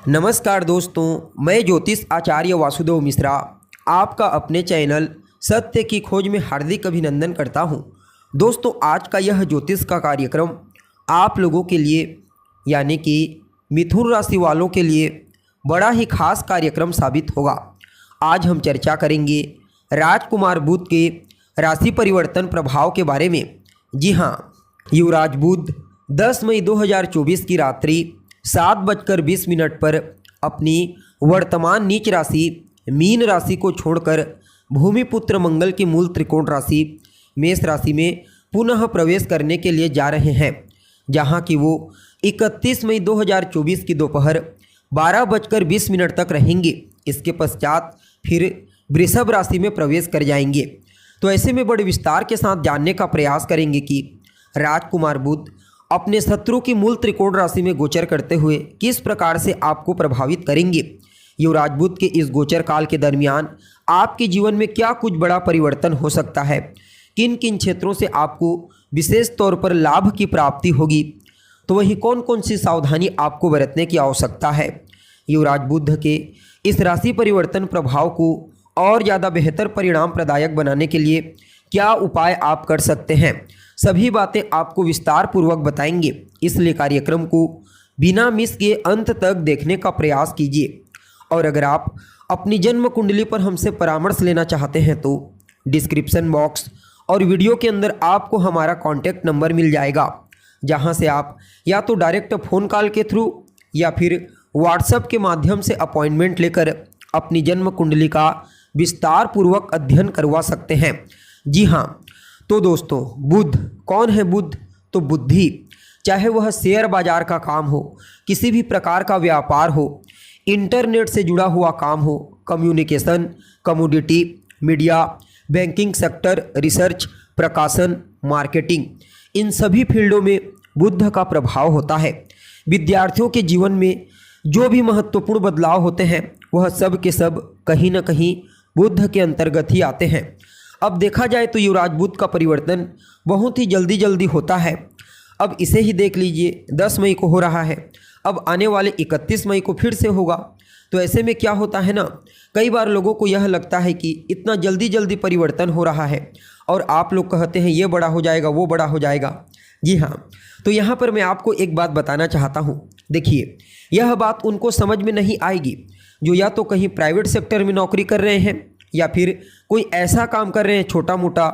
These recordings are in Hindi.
नमस्कार दोस्तों, मैं ज्योतिष आचार्य वासुदेव मिश्रा आपका अपने चैनल सत्य की खोज में हार्दिक अभिनंदन करता हूं। दोस्तों, आज का यह ज्योतिष का कार्यक्रम आप लोगों के लिए यानी कि मिथुन राशि वालों के लिए बड़ा ही खास कार्यक्रम साबित होगा। आज हम चर्चा करेंगे राजकुमार बुध के राशि परिवर्तन प्रभाव के बारे में। जी हाँ, युवराज बुध 10 मई 2024 की रात्रि 7:20 पर अपनी वर्तमान नीच राशि मीन राशि को छोड़कर भूमिपुत्र मंगल की मूल त्रिकोण राशि मेष राशि में पुनः प्रवेश करने के लिए जा रहे हैं, जहां कि वो 31 मई 2024 की दोपहर 12:20 तक रहेंगे। इसके पश्चात फिर वृषभ राशि में प्रवेश कर जाएंगे। तो ऐसे में बड़े विस्तार के साथ जानने का प्रयास करेंगे कि राजकुमार बुध अपने शत्रु की मूल त्रिकोण राशि में गोचर करते हुए किस प्रकार से आपको प्रभावित करेंगे। युवराज बुध के इस गोचर काल के दरमियान आपके जीवन में क्या कुछ बड़ा परिवर्तन हो सकता है, किन किन क्षेत्रों से आपको विशेष तौर पर लाभ की प्राप्ति होगी, तो वहीं कौन कौन सी सावधानी आपको बरतने की आवश्यकता है। युवराज बुध के इस राशि परिवर्तन प्रभाव को और ज़्यादा बेहतर परिणाम प्रदायक बनाने के लिए क्या उपाय आप कर सकते हैं, सभी बातें आपको विस्तार पूर्वक बताएंगे। इसलिए कार्यक्रम को बिना मिस किए अंत तक देखने का प्रयास कीजिए। और अगर आप अपनी जन्म कुंडली पर हमसे परामर्श लेना चाहते हैं तो डिस्क्रिप्शन बॉक्स और वीडियो के अंदर आपको हमारा कॉन्टैक्ट नंबर मिल जाएगा, जहां से आप या तो डायरेक्ट फ़ोन कॉल के थ्रू या फिर व्हाट्सएप के माध्यम से अपॉइंटमेंट लेकर अपनी जन्म कुंडली का विस्तार पूर्वक अध्ययन करवा सकते हैं। जी हाँ, तो दोस्तों, बुध कौन है? बुध तो बुद्धि, चाहे वह शेयर बाजार का काम हो, किसी भी प्रकार का व्यापार हो, इंटरनेट से जुड़ा हुआ काम हो, communication, commodity, media, banking sector, research, प्रकाशन, मार्केटिंग, इन सभी फील्डों में बुध का प्रभाव होता है। विद्यार्थियों के जीवन में जो भी महत्वपूर्ण बदलाव होते हैं वह सब के सब कहीं न कहीं बुध के अंतर्गत ही आते हैं। अब देखा जाए तो युवराज बुध का परिवर्तन बहुत ही जल्दी होता है। अब इसे ही देख लीजिए, 10 मई को हो रहा है, अब आने वाले 31 मई को फिर से होगा। तो ऐसे में क्या होता है ना, कई बार लोगों को यह लगता है कि इतना जल्दी परिवर्तन हो रहा है और आप लोग कहते हैं ये बड़ा हो जाएगा, वो बड़ा हो जाएगा। जी हाँ, तो यहाँ पर मैं आपको एक बात बताना चाहता हूँ। देखिए, यह बात उनको समझ में नहीं आएगी जो या तो कहीं प्राइवेट सेक्टर में नौकरी कर रहे हैं या फिर कोई ऐसा काम कर रहे हैं छोटा मोटा,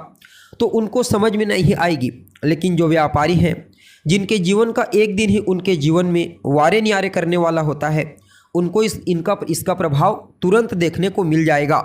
तो उनको समझ में नहीं आएगी। लेकिन जो व्यापारी हैं, जिनके जीवन का एक दिन ही उनके जीवन में वारे न्यारे करने वाला होता है, उनको इसका प्रभाव तुरंत देखने को मिल जाएगा।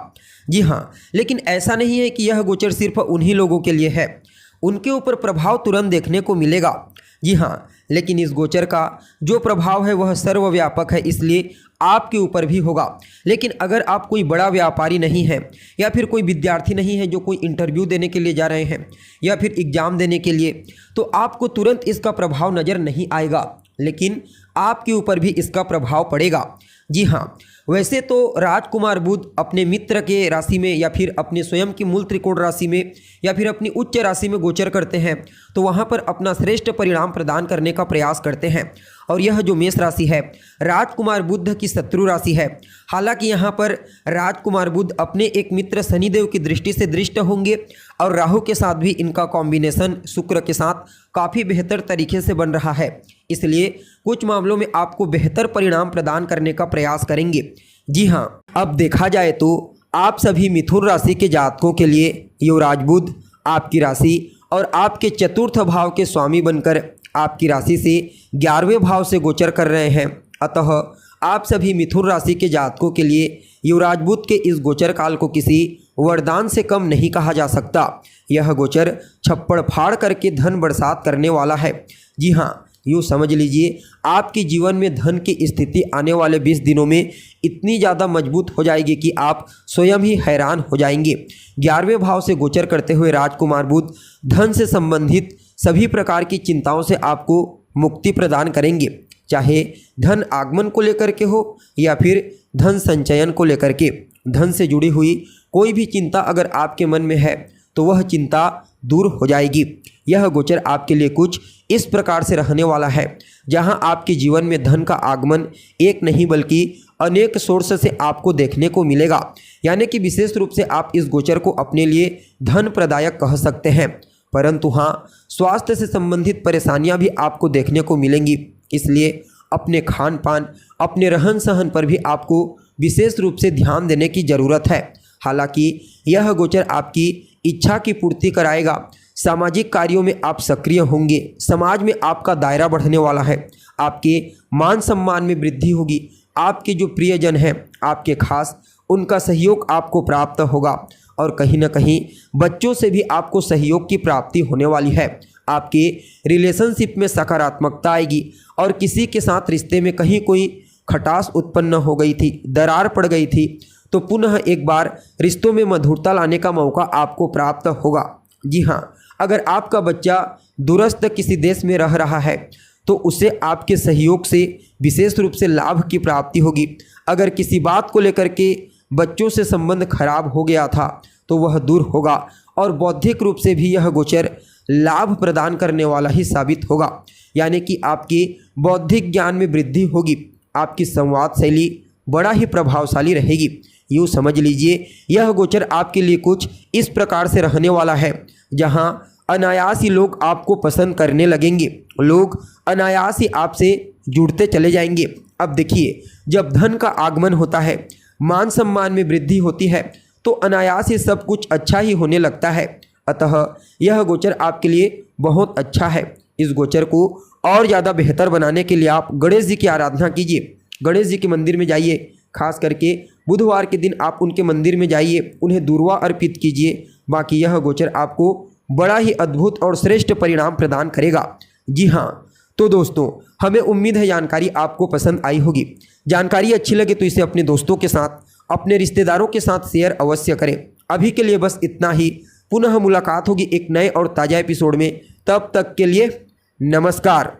जी हाँ, लेकिन ऐसा नहीं है कि यह गोचर सिर्फ उन्हीं लोगों के लिए है, उनके ऊपर प्रभाव तुरंत देखने को मिलेगा। जी हाँ, लेकिन इस गोचर का जो प्रभाव है वह सर्वव्यापक है, इसलिए आपके ऊपर भी होगा। लेकिन अगर आप कोई बड़ा व्यापारी नहीं हैं या फिर कोई विद्यार्थी नहीं है जो कोई इंटरव्यू देने के लिए जा रहे हैं या फिर एग्ज़ाम देने के लिए, तो आपको तुरंत इसका प्रभाव नज़र नहीं आएगा, लेकिन आपके ऊपर भी इसका प्रभाव पड़ेगा। जी हाँ, वैसे तो राजकुमार बुध अपने मित्र के राशि में या फिर अपने स्वयं की मूल त्रिकोण राशि में या फिर अपनी उच्च राशि में गोचर करते हैं, तो वहाँ पर अपना श्रेष्ठ परिणाम प्रदान करने का प्रयास करते हैं। और यह जो मेष राशि है, राजकुमार बुध की शत्रु राशि है। हालांकि यहाँ पर राजकुमार बुध अपने एक मित्र शनिदेव की दृष्टि से दृष्ट होंगे और राहु के साथ भी इनका कॉम्बिनेशन शुक्र के साथ काफ़ी बेहतर तरीके से बन रहा है, इसलिए कुछ मामलों में आपको बेहतर परिणाम प्रदान करने का प्रयास करेंगे। जी हाँ, अब देखा जाए तो आप सभी मिथुन राशि के जातकों के लिए युवराज बुध आपकी राशि और आपके चतुर्थ भाव के स्वामी बनकर आपकी राशि से 11वें भाव से गोचर कर रहे हैं। अतः आप सभी मिथुन राशि के जातकों के लिए युवराज बुध के इस गोचर काल को किसी वरदान से कम नहीं कहा जा सकता। यह गोचर छप्पड़ फाड़ करके धन बरसात करने वाला है। जी हाँ, यूँ समझ लीजिए, आपके जीवन में धन की स्थिति आने वाले 20 दिनों में इतनी ज़्यादा मजबूत हो जाएगी कि आप स्वयं ही हैरान हो जाएंगे। 11वें भाव से गोचर करते हुए राजकुमार बुध धन से संबंधित सभी प्रकार की चिंताओं से आपको मुक्ति प्रदान करेंगे, चाहे धन आगमन को लेकर के हो या फिर धन संचयन को लेकर के। धन से जुड़ी हुई कोई भी चिंता अगर आपके मन में है तो वह चिंता दूर हो जाएगी। यह गोचर आपके लिए कुछ इस प्रकार से रहने वाला है। जहां आपके जीवन में धन का आगमन एक नहीं बल्कि अनेक सोर्स से आपको देखने को मिलेगा। यानी कि विशेष रूप से आप इस गोचर को अपने लिए धन प्रदायक कह सकते हैं। परंतु हाँ, स्वास्थ्य से संबंधित परेशानियां भी आपको देखने को मिलेंगी। इसलिए अपने खान पान, अपने रहन सहन पर भी आपको विशेष रूप से ध्यान देने की ज़रूरत है। हालांकि यह गोचर आपकी इच्छा की पूर्ति कराएगा। सामाजिक कार्यों में आप सक्रिय होंगे। समाज में आपका दायरा बढ़ने वाला है। आपके मान सम्मान में वृद्धि होगी। आपके जो प्रियजन हैं, आपके खास, उनका सहयोग आपको प्राप्त होगा। और कहीं ना कहीं बच्चों से भी आपको सहयोग की प्राप्ति होने वाली है। आपके रिलेशनशिप में सकारात्मकता आएगी और किसी के साथ रिश्ते में कहीं कोई खटास उत्पन्न हो गई थी, दरार पड़ गई थी, तो पुनः एक बार रिश्तों में मधुरता लाने का मौका आपको प्राप्त होगा। जी हाँ, अगर आपका बच्चा दूरस्थ किसी देश में रह रहा है तो उसे आपके सहयोग से विशेष रूप से लाभ की प्राप्ति होगी। अगर किसी बात को लेकर के बच्चों से संबंध खराब हो गया था तो वह दूर होगा और बौद्धिक रूप से भी यह गोचर लाभ प्रदान करने वाला ही साबित होगा। यानी कि आपके बौद्धिक ज्ञान में वृद्धि होगी। आपकी संवाद शैली बड़ा ही प्रभावशाली रहेगी। यूँ समझ लीजिए, यह गोचर आपके लिए कुछ इस प्रकार से रहने वाला है, जहां अनायास ही लोग आपको पसंद करने लगेंगे। लोग अनायास ही आपसे जुड़ते चले जाएंगे। अब देखिए, जब धन का आगमन होता है, मान सम्मान में वृद्धि होती है, तो अनायास ही सब कुछ अच्छा ही होने लगता है। अतः यह गोचर आपके लिए बहुत अच्छा है। इस गोचर को और ज़्यादा बेहतर बनाने के लिए आप गणेश जी की आराधना कीजिए। गणेश जी के मंदिर में जाइए। खास करके बुधवार के दिन आप उनके मंदिर में जाइए, उन्हें दूर्वा अर्पित कीजिए। बाकी यह गोचर आपको बड़ा ही अद्भुत और श्रेष्ठ परिणाम प्रदान करेगा। जी हाँ, तो दोस्तों, हमें उम्मीद है जानकारी आपको पसंद आई होगी। जानकारी अच्छी लगे तो इसे अपने दोस्तों के साथ, अपने रिश्तेदारों के साथ शेयर अवश्य करें। अभी के लिए बस इतना ही। पुनः मुलाकात होगी एक नए और ताज़ा एपिसोड में। तब तक के लिए नमस्कार।